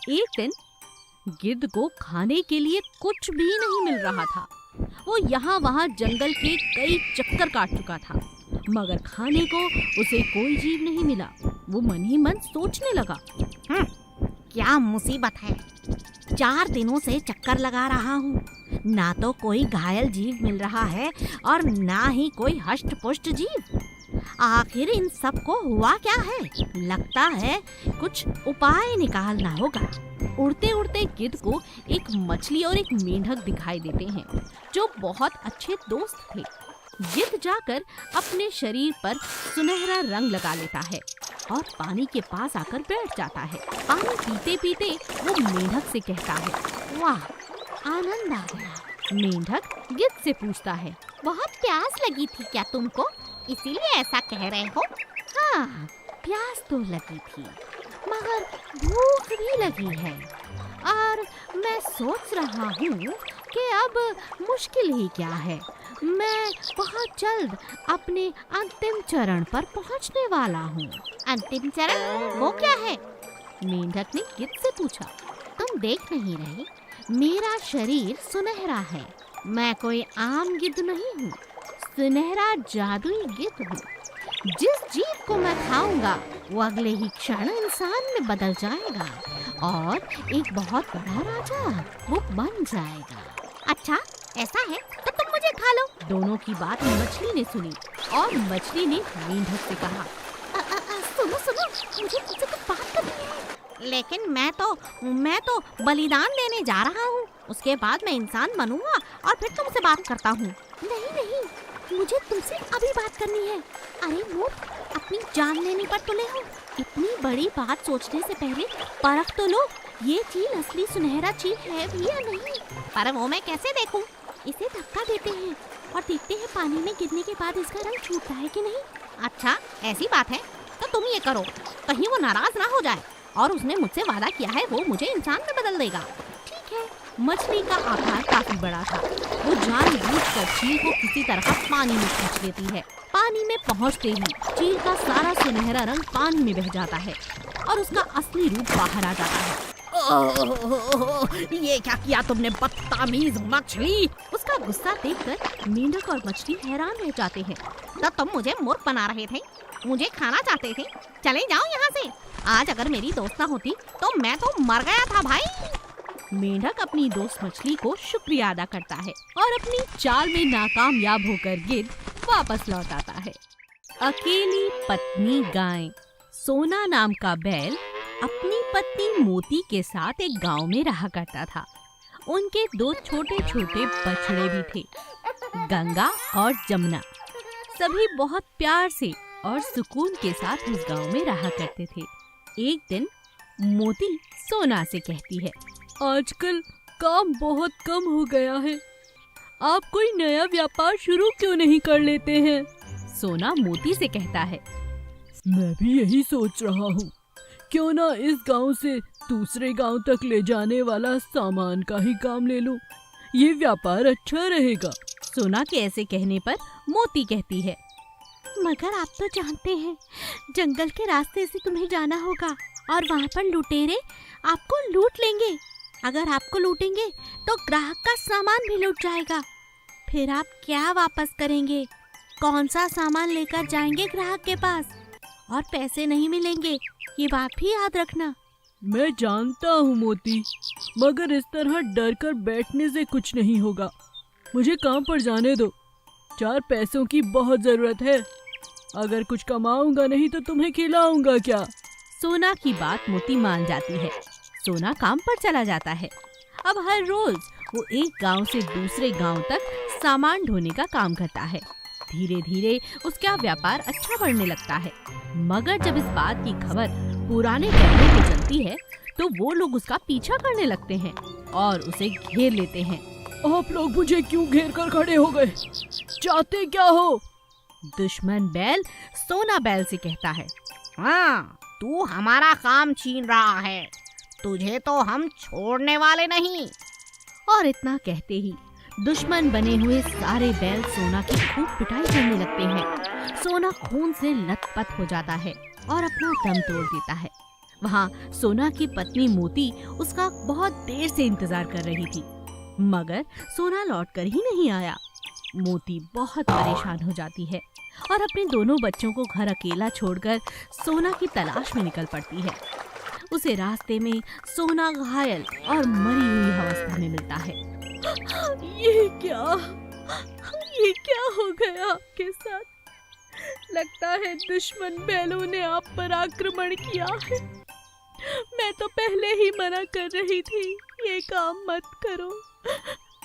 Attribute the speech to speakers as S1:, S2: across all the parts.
S1: एक दिन गिद्ध को खाने के लिए कुछ भी नहीं मिल रहा था। वो यहाँ वहाँ जंगल के कई चक्कर काट चुका था, मगर खाने को उसे कोई जीव नहीं मिला। वो मन ही मन सोचने लगा,
S2: क्या मुसीबत है। 4 दिनों से चक्कर लगा रहा हूँ, ना तो कोई घायल जीव मिल रहा है और ना ही कोई हष्ट पुष्ट जीव। आखिर इन सब को हुआ क्या है? लगता है कुछ उपाय निकालना होगा।
S1: उड़ते उड़ते गिद्ध को एक मछली और एक मेंढक दिखाई देते हैं जो बहुत अच्छे दोस्त थे। गिद्ध जाकर अपने शरीर पर सुनहरा रंग लगा लेता है और पानी के पास आकर बैठ जाता है। पानी पीते पीते वो मेंढक से कहता है,
S2: वाह, आनंद आ गया।
S1: मेंढक गिद्ध से पूछता है,
S2: बहुत प्यास लगी थी क्या तुमको, इसीलिए ऐसा कह रहे हो?
S1: हाँ, प्यास तो लगी थी, मगर भूख भी लगी है और मैं सोच रहा हूँ कि अब मुश्किल ही क्या है। मैं बहुत जल्द अपने अंतिम चरण पर पहुँचने वाला हूँ।
S2: अंतिम चरण वो क्या है?
S1: मेंढक ने गिद्ध से पूछा।
S2: तुम देख नहीं रहे, मेरा शरीर सुनहरा है। मैं कोई आम गिद्ध नहीं हूँ, सुनहरा जादुई गिद्ध हूँ। जिस जीव को मैं खाऊंगा वो अगले ही क्षण इंसान में बदल जाएगा और एक बहुत बड़ा राजा वो बन जाएगा।
S1: अच्छा, ऐसा है तो तुम मुझे खा लो। दोनों की बात मछली ने सुनी और मछली ने मेंढक से कहा,
S2: सुनो सुनो, मुझे तुमसे कुछ बात करनी है। लेकिन मैं तो बलिदान देने जा रहा हूँ, उसके बाद मैं इंसान बनूंगा और फिर तुमसे बात करता हूँ।
S1: नहीं नहीं, मुझे तुमसे अभी बात करनी है।
S2: अरे वो अपनी जान लेने पर तुले हो।
S1: इतनी बड़ी बात सोचने से पहले परख तो लो, ये चील असली सुनहरा चील है भी या नहीं।
S2: पर वो मैं कैसे देखूं?
S1: इसे धक्का देते हैं और देखते हैं पानी में गिरने के बाद इसका रंग छूटता है कि नहीं।
S2: अच्छा, ऐसी बात है तो तुम ये करो, कहीं वो नाराज ना हो जाए और उसने मुझसे वादा किया है वो मुझे इंसान में बदल देगा।
S1: ठीक है। मछली का आकार काफी बड़ा था। वो जानबूझकर चील को किसी तरह पानी में खींच लेती है। पानी में पहुंचते ही चील का सारा सुनहरा रंग पानी में बह जाता है और उसका असली रूप बाहर आ जाता है।
S2: ये क्या किया तुमने बदतमीज मछली?
S1: उसका गुस्सा देखकर मेंढक और मछली हैरान रह जाते हैं।
S2: तब तुम मुझे मूर्ख बना रहे थे, मुझे खाना चाहते थे। चले जाओ यहाँ से। आज अगर मेरी दोस्त ना होती तो मैं तो मर गया था भाई।
S1: मेंढक अपनी दोस्त मछली को शुक्रिया अदा करता है और अपनी चाल में नाकामयाब होकर गिद्ध वापस लौट आता है। अकेली पत्नी गाय। सोना नाम का बैल अपनी पत्नी मोती के साथ एक गांव में रहा करता था। उनके 2 छोटे छोटे बछड़े भी थे, गंगा और जमुना। सभी बहुत प्यार से और सुकून के साथ उस गांव में रहा करते थे। एक दिन मोती सोना से कहती है, आजकल काम बहुत कम हो गया है, आप कोई नया व्यापार शुरू क्यों नहीं कर लेते हैं? सोना मोती से कहता है,
S3: मैं भी यही सोच रहा हूँ, क्यों ना इस गांव से दूसरे गांव तक ले जाने वाला सामान का ही काम ले लूं, ये व्यापार अच्छा रहेगा।
S1: सोना के ऐसे कहने पर मोती कहती है, मगर आप तो जानते हैं जंगल के रास्ते से तुम्हें जाना होगा और वहाँ पर लुटेरे आपको लूट लेंगे। अगर आपको लूटेंगे तो ग्राहक का सामान भी लूट जाएगा। फिर आप क्या वापस करेंगे? कौन सा सामान लेकर जाएंगे ग्राहक के पास? और पैसे नहीं मिलेंगे, ये बात भी याद रखना।
S3: मैं जानता हूँ मोती, मगर इस तरह डर कर बैठने से कुछ नहीं होगा। मुझे काम पर जाने दो, 4 पैसों की बहुत जरूरत है। अगर कुछ कमाऊंगा नहीं तो तुम्हें खिलाऊंगा क्या?
S1: सोना की बात मोती मान जाती है। सोना काम पर चला जाता है। अब हर रोज वो एक गांव से दूसरे गांव तक सामान ढोने का काम करता है। धीरे धीरे उसका व्यापार अच्छा बढ़ने लगता है। मगर जब इस बात की खबर पुराने गधों को चलती है तो वो लोग उसका पीछा करने लगते हैं और उसे घेर लेते हैं।
S3: आप लोग मुझे क्यों घेर कर खड़े हो गए? चाहते क्या हो?
S1: दुश्मन बैल सोना बैल से कहता है,
S2: हाँ, तू हमारा काम छीन रहा है, तुझे तो हम छोड़ने वाले नहीं।
S1: और इतना कहते ही दुश्मन बने हुए सारे बैल सोना की खूब पिटाई करने लगते हैं। सोना खून से लथपथ हो जाता है और अपना दम तोड़ देता है। वहाँ सोना की पत्नी मोती उसका बहुत देर से इंतजार कर रही थी, मगर सोना लौटकर ही नहीं आया। मोती बहुत परेशान हो जाती है और अपने दोनों बच्चों को घर अकेला छोड़कर सोना की तलाश में निकल पड़ती है। उसे रास्ते में सोना घायल और मरी हुई अवस्था में मिलता है।
S3: ये क्या हो गया आपके साथ? लगता है दुश्मन बैलों ने आप पर आक्रमण किया है। मैं तो पहले ही मना कर रही थी, ये काम मत करो।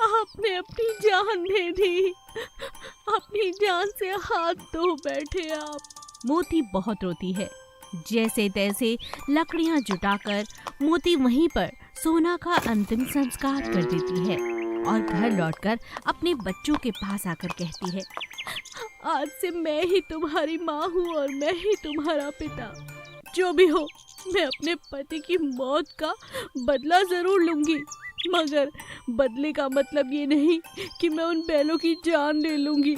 S3: आपने अपनी जान दे दी, अपनी जान से हाथ धो बैठे आप।
S1: मोती बहुत रोती है। जैसे तैसे लकड़ियां जुटाकर मोती वहीं पर सोना का अंतिम संस्कार कर देती है और घर लौटकर अपने बच्चों के पास आकर कहती है,
S3: आज से मैं ही तुम्हारी माँ हूँ और मैं ही तुम्हारा पिता। जो भी हो, मैं अपने पति की मौत का बदला जरूर लूंगी, मगर बदले का मतलब ये नहीं कि मैं उन बैलों की जान ले लूंगी।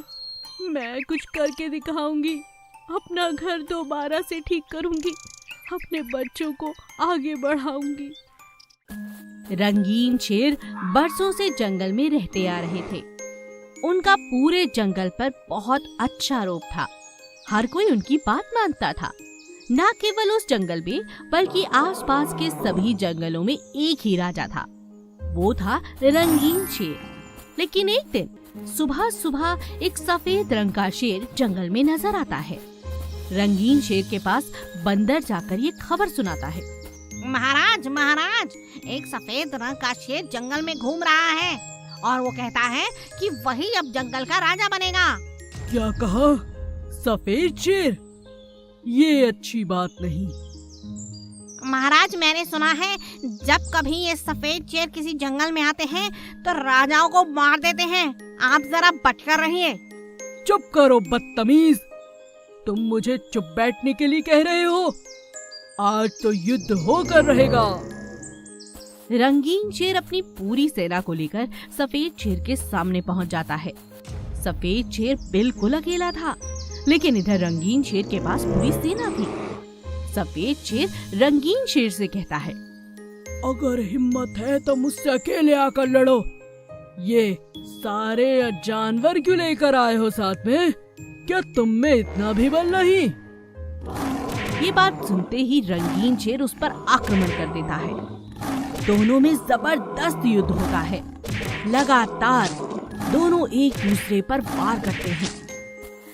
S3: मैं कुछ करके दिखाऊंगी, अपना घर दोबारा से ठीक करूंगी, अपने बच्चों को आगे बढ़ाऊंगी।
S1: रंगीन शेर बरसों से जंगल में रहते आ रहे थे। उनका पूरे जंगल पर बहुत अच्छा आरोप था। हर कोई उनकी बात मानता था। न केवल उस जंगल में बल्कि आसपास के सभी जंगलों में एक ही राजा था, वो था रंगीन शेर। लेकिन एक दिन सुबह सुबह एक सफेद रंग का शेर जंगल में नजर आता है। रंगीन शेर के पास बंदर जाकर ये खबर सुनाता है,
S2: महाराज महाराज, एक सफेद रंग का शेर जंगल में घूम रहा है और वो कहता है कि वही अब जंगल का राजा बनेगा।
S3: क्या कहा? सफेद शेर? ये अच्छी बात नहीं।
S2: महाराज, मैंने सुना है जब कभी ये सफेद शेर किसी जंगल में आते हैं तो राजाओं को मार देते हैं। आप जरा बचकर रहिए।
S3: चुप करो बदतमीज, तुम मुझे चुप बैठने के लिए कह रहे हो? आज तो युद्ध होकर रहेगा।
S1: रंगीन शेर अपनी पूरी सेना को लेकर सफेद शेर के सामने पहुंच जाता है। सफेद शेर बिल्कुल अकेला था, लेकिन इधर रंगीन शेर के पास पूरी सेना थी। सफेद शेर रंगीन शेर से कहता है,
S3: अगर हिम्मत है तो मुझसे अकेले आकर लड़ो। ये सारे जानवर क्यों लेकर आए हो साथ में? क्या तुम में इतना भी बल नहीं?
S1: ये बात सुनते ही रंगीन शेर उस पर आक्रमण कर देता है। दोनों में जबरदस्त युद्ध होता है। लगातार दोनों एक दूसरे पर वार करते हैं।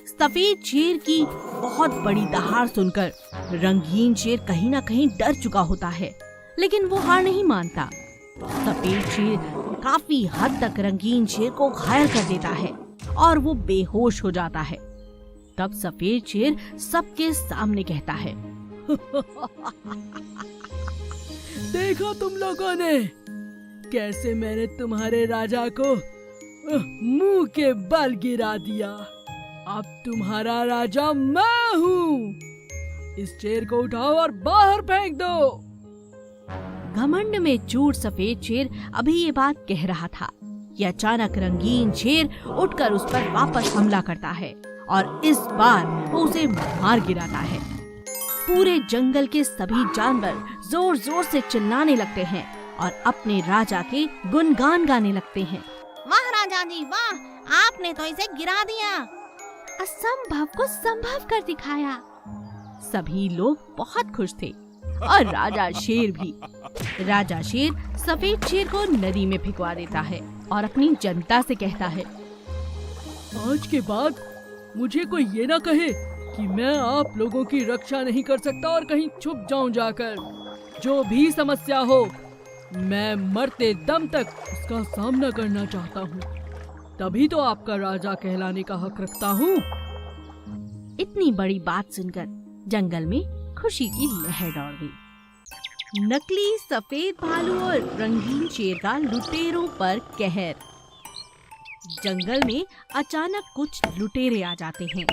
S1: सफेद शेर की बहुत बड़ी दहाड़ सुनकर रंगीन शेर कहीं ना कहीं डर चुका होता है, लेकिन वो हार नहीं मानता। सफेद शेर काफी हद तक रंगीन शेर को घायल कर देता है और वो बेहोश हो जाता है। तब सफेद शेर सबके सामने कहता है,
S3: देखो तुम लोगों ने कैसे मैंने तुम्हारे राजा को मुंह के बल गिरा दिया। अब तुम्हारा राजा मैं हूँ। इस शेर को उठाओ और बाहर फेंक दो।
S1: घमंड में चूर सफेद शेर अभी ये बात कह रहा था कि अचानक रंगीन शेर उठकर उस पर वापस हमला करता है और इस बार वो उसे मार गिराता है। पूरे जंगल के सभी जानवर जोर जोर से चिल्लाने लगते हैं और अपने राजा के गुणगान गाने लगते हैं।
S2: वाह राजा जी वाह, आपने तो इसे गिरा दिया,
S1: असंभव को संभव कर दिखाया। सभी लोग बहुत खुश थे और राजा शेर भी। राजा शेर सफेद शेर को नदी में फिकवा देता है और अपनी जनता से कहता है,
S3: आज के बाद मुझे कोई ये ना कहे कि मैं आप लोगों की रक्षा नहीं कर सकता और कहीं छुप जाऊं जाकर। जो भी समस्या हो, मैं मरते दम तक उसका सामना करना चाहता हूँ। तभी तो आपका राजा कहलाने का हक रखता हूँ।
S1: इतनी बड़ी बात सुनकर जंगल में खुशी की लहर दौड़ गई। नकली सफेद भालू और रंगीन शेर का लुटेरों पर कहर। जंगल में अचानक कुछ लुटेरे आ जाते हैं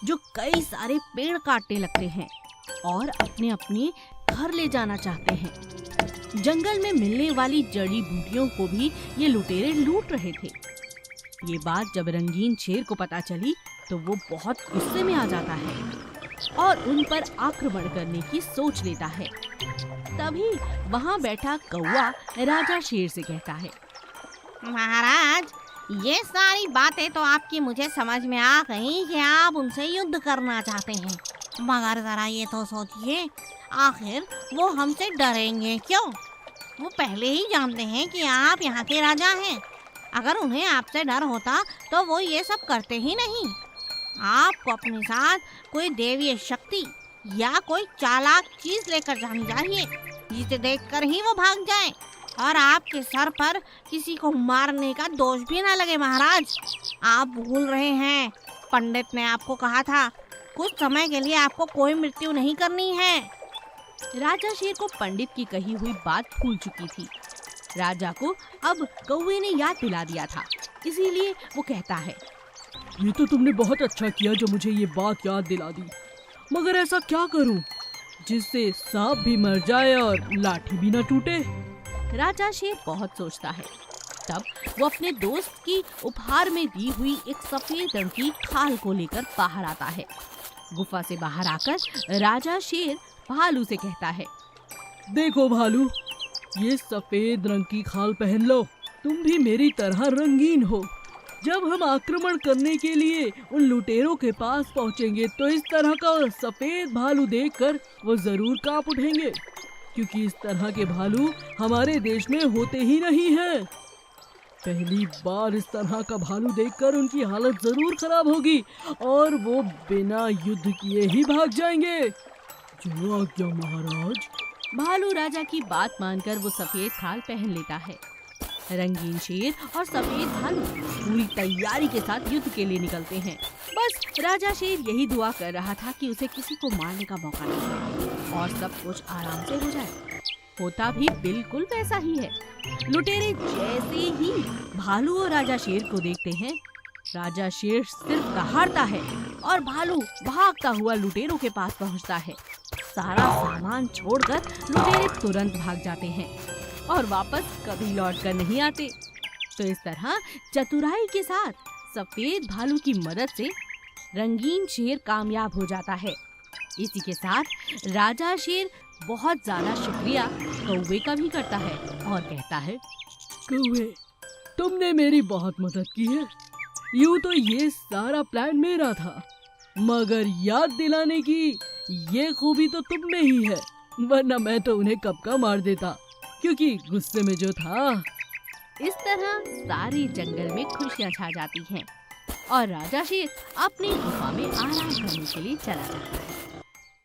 S1: जो कई सारे पेड़ काटने लगते हैं और अपने अपने घर ले जाना चाहते हैं। जंगल में मिलने वाली जड़ी बूटियों को भी ये लुटेरे लूट रहे थे। ये बात जब रंगीन शेर को पता चली तो वो बहुत गुस्से में आ जाता है। और उन पर आक्रमण करने की सोच लेता है। तभी वहाँ बैठा कौवा राजा शेर से कहता है,
S2: महाराज, ये सारी बातें तो आपकी मुझे समझ में आ गई कि आप उनसे युद्ध करना चाहते हैं, मगर जरा ये तो सोचिए, आखिर वो हमसे डरेंगे क्यों? वो पहले ही जानते हैं कि आप यहाँ के राजा हैं। अगर उन्हें आपसे डर होता तो वो ये सब करते ही नहीं। आपको अपने साथ कोई देवीय शक्ति या कोई चालाक चीज लेकर जानी चाहिए, जिसे देखकर ही वो भाग जाए और आपके सर पर किसी को मारने का दोष भी ना लगे। महाराज, आप भूल रहे हैं, पंडित ने आपको कहा था कुछ समय के लिए आपको कोई मृत्यु नहीं करनी है।
S1: राजा शेर को पंडित की कही हुई बात भूल चुकी थी। राजा को अब कौवे ने याद दिला दिया था, इसीलिए वो कहता है,
S3: ये तो तुमने बहुत अच्छा किया जो मुझे ये बात याद दिला दी, मगर ऐसा क्या करूं जिससे सांप भी मर जाए और लाठी भी न टूटे?
S1: राजा शेर बहुत सोचता है। तब वो अपने दोस्त की उपहार में दी हुई एक सफेद रंग की खाल को लेकर बाहर आता है। गुफा से बाहर आकर राजा शेर भालू से कहता है,
S3: देखो भालू, ये सफेद रंग की खाल पहन लो, तुम भी मेरी तरह रंगीन हो। जब हम आक्रमण करने के लिए उन लुटेरों के पास पहुंचेंगे तो इस तरह का सफेद भालू देखकर वो जरूर कांप उठेंगे, क्योंकि इस तरह के भालू हमारे देश में होते ही नहीं हैं। पहली बार इस तरह का भालू देखकर उनकी हालत जरूर खराब होगी और वो बिना युद्ध किए ही भाग जाएंगे। जो आज्ञा महाराज।
S1: भालू राजा की बात मानकर वो सफेद खाल पहन लेता है। रंगीन शेर और सफेद भालू पूरी तैयारी के साथ युद्ध के लिए निकलते हैं। बस राजा शेर यही दुआ कर रहा था कि उसे किसी को मारने का मौका न मिले और सब कुछ आराम से हो जाए। होता भी बिल्कुल वैसा ही है। लुटेरे जैसे ही भालू और राजा शेर को देखते हैं, राजा शेर सिर्फ दहाड़ता है और भालू भागता हुआ लुटेरों के पास पहुंचता है। सारा सामान छोड़कर लुटेरे तुरंत भाग जाते हैं और वापस कभी लौट कर नहीं आते। तो इस तरह चतुराई के साथ सफेद भालू की मदद से रंगीन शेर कामयाब हो जाता है। इसी के साथ राजा शेर बहुत ज्यादा शुक्रिया कौवे का भी करता है और कहता है,
S3: कौवे, तुमने मेरी बहुत मदद की है। यूं तो ये सारा प्लान मेरा था, मगर याद दिलाने की ये खूबी तो तुम में ही है, वरना मैं तो उन्हें कब का मार देता, क्योंकि गुस्से में जो था।
S1: इस तरह सारे जंगल में खुशियां छा जाती हैं और राजा शेर अपनी गुफा में आराम करने के लिए चला जाता है।